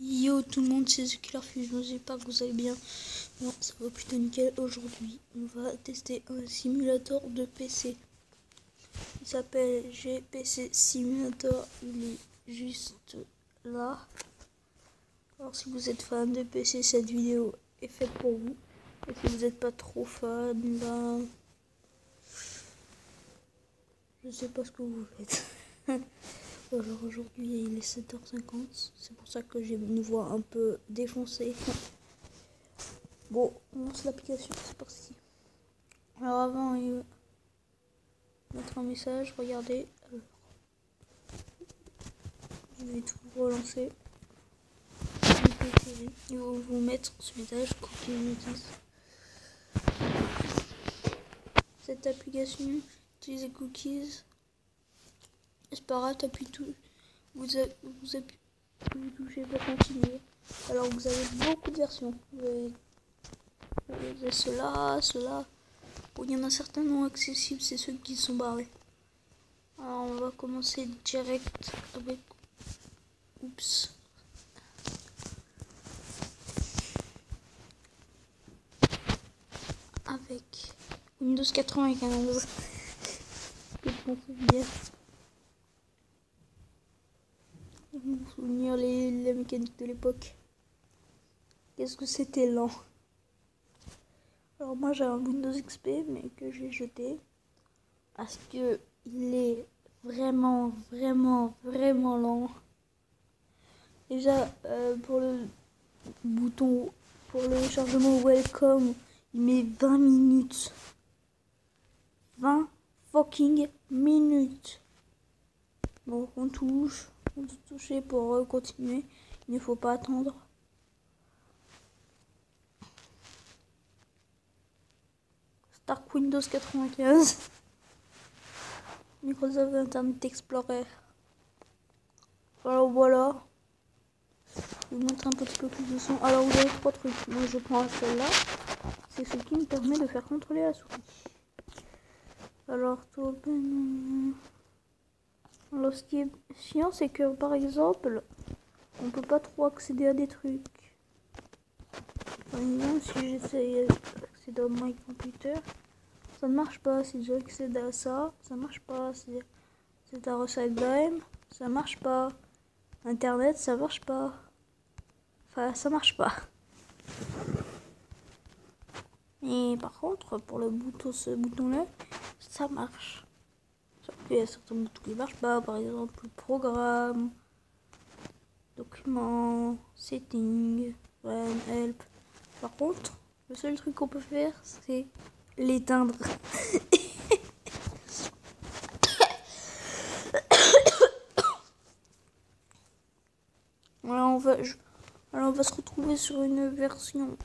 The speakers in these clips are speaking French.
Yo tout le monde, c'est The Killer Fusion, j'espère que vous allez bien. Moi ça va plutôt nickel. Aujourd'hui on va tester un simulateur de PC. Il s'appelle GPC Simulator, il est juste là. Alors si vous êtes fan de PC, cette vidéo est faite pour vous. Et si vous n'êtes pas trop fan, ben je sais pas ce que vous faites. Alors aujourd'hui il est 7h50, c'est pour ça que j'ai une voix un peu défoncée. Bon, on lance l'application, c'est parti. Alors avant, il va mettre un message, regardez. Alors, je vais tout relancer. Il va vous mettre ce message, cookie notice. Cette application utilise les cookies. C'est pas grave, t'appuies tout. Vous touchez pour continuer. Alors vous avez beaucoup de versions. Vous avez cela. Bon, il y en a certains non accessibles, c'est ceux qui sont barrés. Alors on va commencer direct avec avec Windows 95. Je pense bien. Vous souvenir les mécaniques de l'époque. Qu'est-ce que c'était lent. Alors moi j'ai un Windows XP mais que j'ai jeté parce que il est vraiment lent. Déjà pour le bouton pour le chargement welcome il met 20 minutes. 20 fucking minutes. Donc on touche toucher pour continuer, il ne faut pas attendre. Start Windows 95. Microsoft Internet Explorer. Alors voilà. Je vous montre un petit peu plus de son. Alors vous avez trois trucs. Moi je prends celle-là. C'est ce qui me permet de faire contrôler la souris. Alors tout. Alors ce qui est chiant c'est que par exemple on peut pas trop accéder à des trucs. Par exemple si j'essaye d'accéder à my computer, ça ne marche pas. Si j'accède à ça, ça marche pas. Si c'est à Recyclime, ça marche pas. Internet, ça marche pas. Enfin, ça marche pas. Et par contre, pour le bouton, ce bouton-là, ça marche. Sauf qu'il y a certains boutons qui marchent pas. Par exemple, programme, document, setting, run, help. Par contre, le seul truc qu'on peut faire, c'est l'éteindre. Alors on va se retrouver sur une version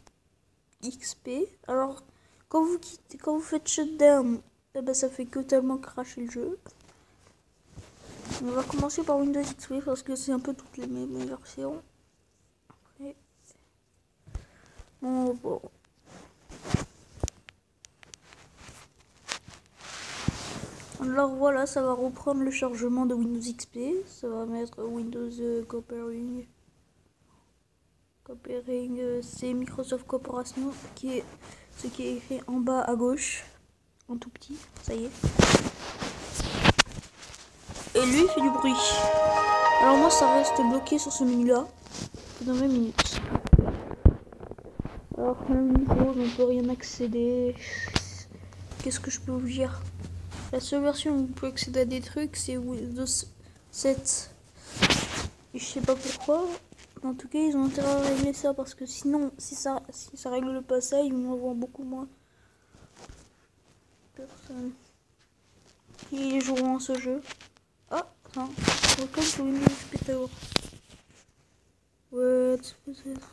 XP. Alors quand vous faites shutdown, eh ben, ça fait totalement crasher le jeu. On va commencer par Windows XP parce que c'est un peu toutes les mêmes versions. Après, bon. Alors voilà, ça va reprendre le chargement de Windows XP. Ça va mettre Windows Coopering. C'est Microsoft Corporation qui est ce qui est écrit en bas à gauche, en tout petit. Ça y est. Et lui il fait du bruit. Alors moi ça reste bloqué sur ce menu-là pendant 20 minutes. Alors le micro, on ne peut rien accéder. Qu'est-ce que je peux vous dire? La seule version où vous pouvez accéder à des trucs, c'est Windows 7. Et je sais pas pourquoi. En tout cas, ils ont intérêt à régler ça parce que sinon, si ça règle pas ça, ils vont avoir beaucoup moins de personnes qui joueront à ce jeu. Ah, attends, comme sur Windows XP Tower. Ouais, peut-être.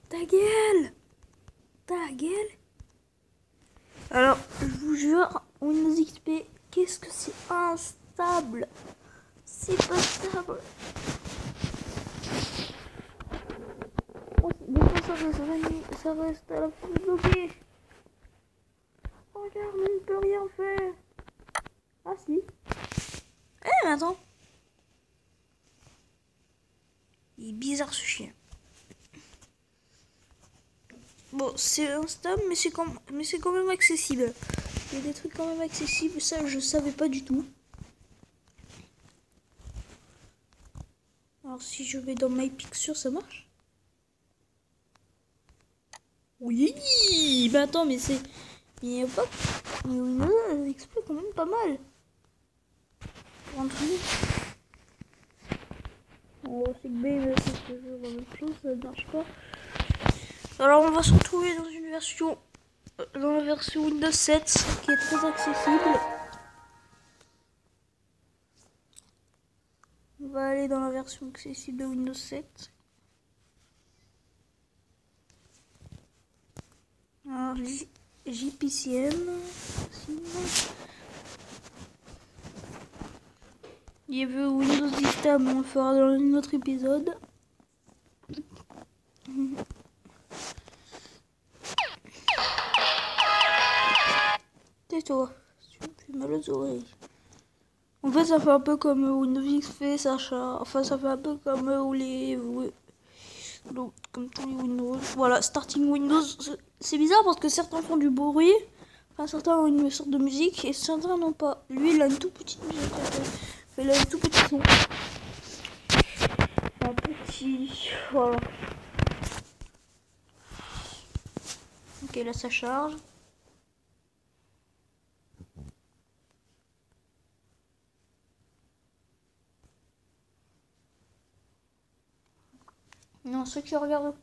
Ta gueule! Ta gueule! Alors, je vous jure, Windows XP, qu'est-ce que c'est instable! C'est pas stable! Oh, des fois ça ça reste à la fin bloqué. Regarde, on ne peut rien faire. Ah si. Eh, mais attends. Il est bizarre ce chien. Bon, c'est instable, mais c'est quand même accessible. Il y a des trucs quand même accessibles, ça je savais pas du tout. Alors si je vais dans My Picture, ça marche? Oui. Bah attends, mais c'est... Il n'y a pas... Il explique quand même pas mal. Pour un truc. Oh, c'est que B, c'est toujours la même chose, ça ne marche pas. Alors on va se retrouver dans une version... Dans la version Windows 7, qui est très accessible. On va aller dans la version accessible de Windows 7. Alors, JPCM. Il y avait Windows Vista, mais on le fera dans un autre épisode. Tais-toi, tu me fais mal aux oreilles. En fait, ça fait un peu comme Windows XP, Sacha. Enfin, ça fait un peu comme comme tous les Windows. Voilà, Starting Windows. C'est bizarre parce que certains font du bruit, enfin, certains ont une sorte de musique et certains n'ont pas. Lui, il a une toute petite musique. Il a un tout petit son. Un petit. Voilà. Ok, là ça charge. Non, ceux qui regardent.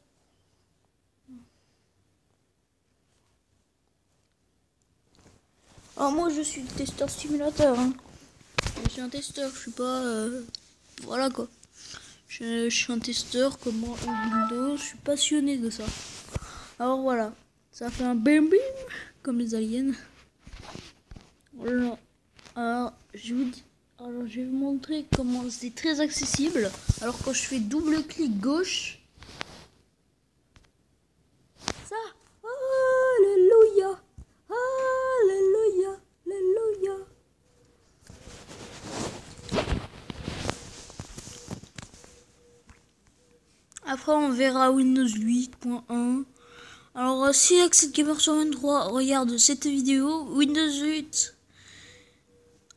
Alors moi je suis testeur simulateur. Hein. Je suis un testeur, je suis pas... Voilà quoi. Je suis un testeur comme Windows, je suis passionné de ça. Alors voilà, ça fait un bim bim comme les aliens. Voilà. Alors je vais vous montrer comment c'est très accessible. Alors quand je fais double clic gauche, ça, alléluia, alléluia, alléluia. Après on verra Windows 8.1. Alors si Access Gamer 123 regarde cette vidéo, Windows 8.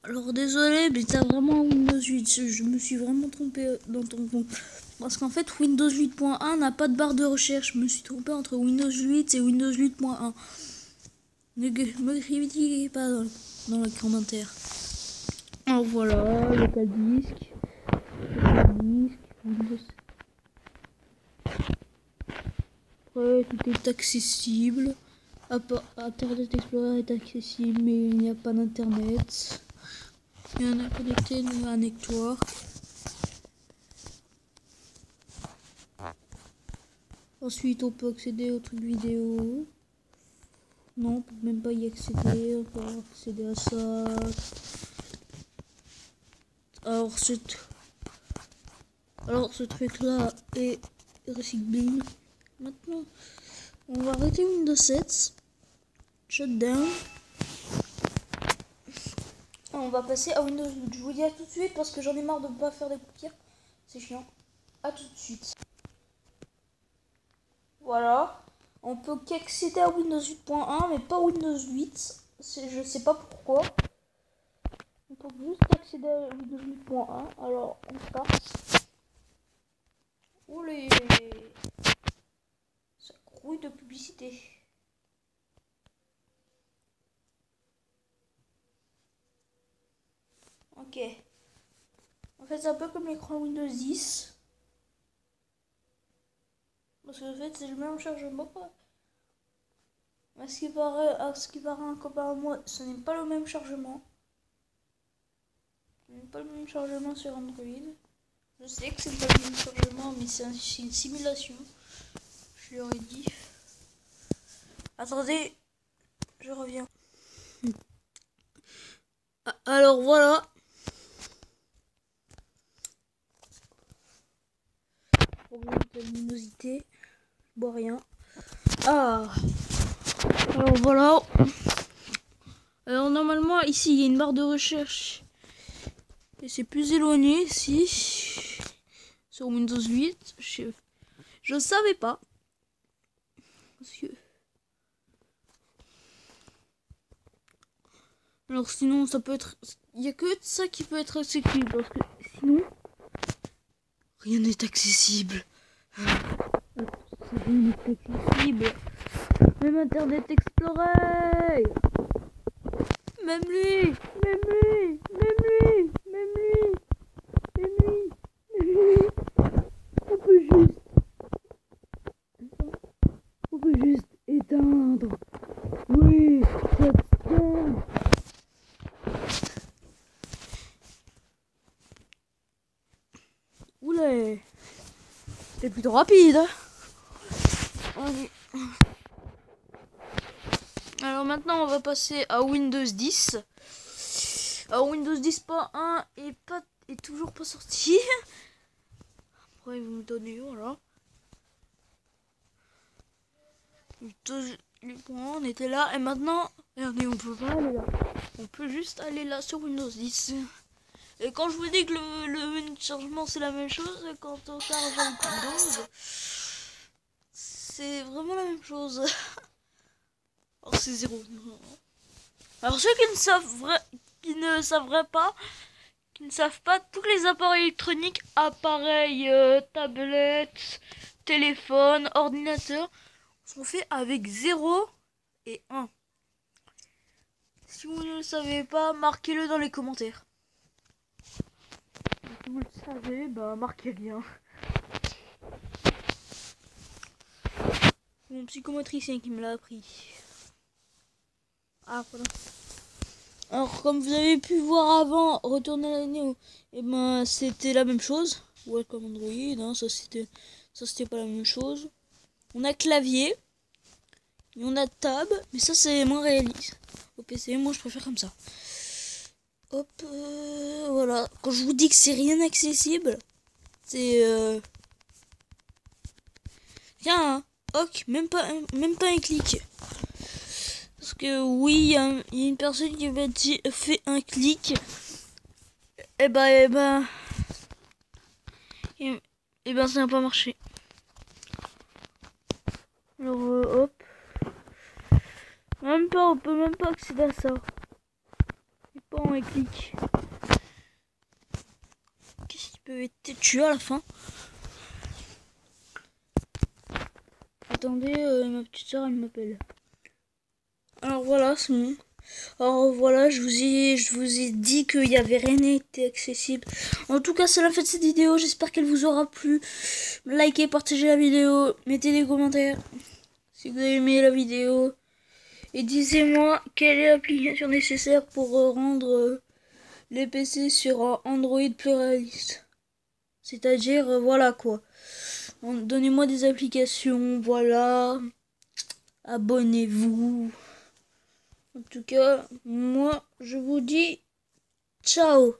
Alors désolé, mais t'as vraiment Windows 8. Je me suis vraiment trompé dans ton compte. Parce qu'en fait, Windows 8.1 n'a pas de barre de recherche. Je me suis trompé entre Windows 8 et Windows 8.1. Ne me critiquez pas dans les commentaires. Alors voilà, local disque. Windows. Après, tout est accessible. Internet Explorer est accessible, mais il n'y a pas d'internet. Il y en a connecté à un network. Ensuite, on peut accéder aux trucs vidéo. Non, on peut même pas y accéder. On peut accéder à ça. Alors, ce truc-là est recycling. Maintenant, on va arrêter Windows 7. Shutdown. On va passer à Windows 8. Je vous dis à tout de suite parce que j'en ai marre de ne pas faire des paupières. C'est chiant. À tout de suite. Voilà. On peut qu'accéder à Windows 8.1 mais pas Windows 8. Je sais pas pourquoi. On peut juste accéder à Windows 8.1. Alors on start. Oulé. Ça grouille de publicité. Ok. En fait c'est un peu comme l'écran Windows 10. Parce qu'en fait c'est le même chargement. À ce qui paraît un copain à moi, ce n'est pas le même chargement. Ce n'est pas le même chargement sur Android. Je sais que c'est pas le même chargement, mais c'est une simulation. Je leur ai dit. Attendez, je reviens. Alors voilà. Problème de luminosité. Je bois rien. Ah, alors voilà. Alors normalement ici il y a une barre de recherche et c'est plus éloigné ici sur Windows 8. Je savais pas parce que... Alors sinon ça peut être, il y a que ça qui peut être accessible parce que sinon rien n'est accessible. Rien n'est accessible. Même Internet Explorer. Même lui, même lui, même lui, même lui, même lui, même lui. On peut juste éteindre. Oui, c'est bien. Oula, c'est plutôt rapide. Allez. Alors maintenant on va passer à Windows 10. Alors Windows 10.1 est toujours pas sorti. Après vous me donnez voilà. On était là et maintenant regardez, on peut pas aller là. On peut juste aller là sur Windows 10. Et quand je vous dis que le chargement c'est la même chose, quand on charge avec Windows, c'est vraiment la même chose. Alors c'est zéro. Alors ceux qui ne savent pas, tous les appareils électroniques, appareils, tablettes, téléphones, ordinateurs, sont faits avec 0 et 1. Si vous ne le savez pas, marquez-le dans les commentaires. Si vous le savez, bah marquez rien. Mon psychomotricien qui me l'a appris. Ah voilà. Alors comme vous avez pu voir avant, retourner à l'année, et ben c'était la même chose. Welcome Android, hein, ça c'était pas la même chose. On a clavier, et on a tab, mais ça c'est moins réaliste. Au PC, moi je préfère comme ça. Hop, voilà. Quand je vous dis que c'est rien accessible, c'est rien, hein. Ok, même pas un clic. Parce que oui, il y a une personne qui m'a dit fait un clic. Et ben, ça n'a pas marché. Alors hop, on peut même pas accéder à ça. Et pas en un clic. Qu'est-ce qui peut être tué à la fin? Attendez, ma petite soeur elle m'appelle. Alors voilà, c'est bon. Alors voilà, je vous ai dit qu'il y avait rien été accessible. En tout cas, c'est la fin de cette vidéo. J'espère qu'elle vous aura plu. Likez, partagez la vidéo, mettez des commentaires si vous avez aimé la vidéo. Et dites-moi quelle est l'application nécessaire pour rendre les PC sur Android plus réaliste. C'est-à-dire, voilà quoi. Donnez-moi des applications, voilà. Abonnez-vous. En tout cas, moi, je vous dis ciao.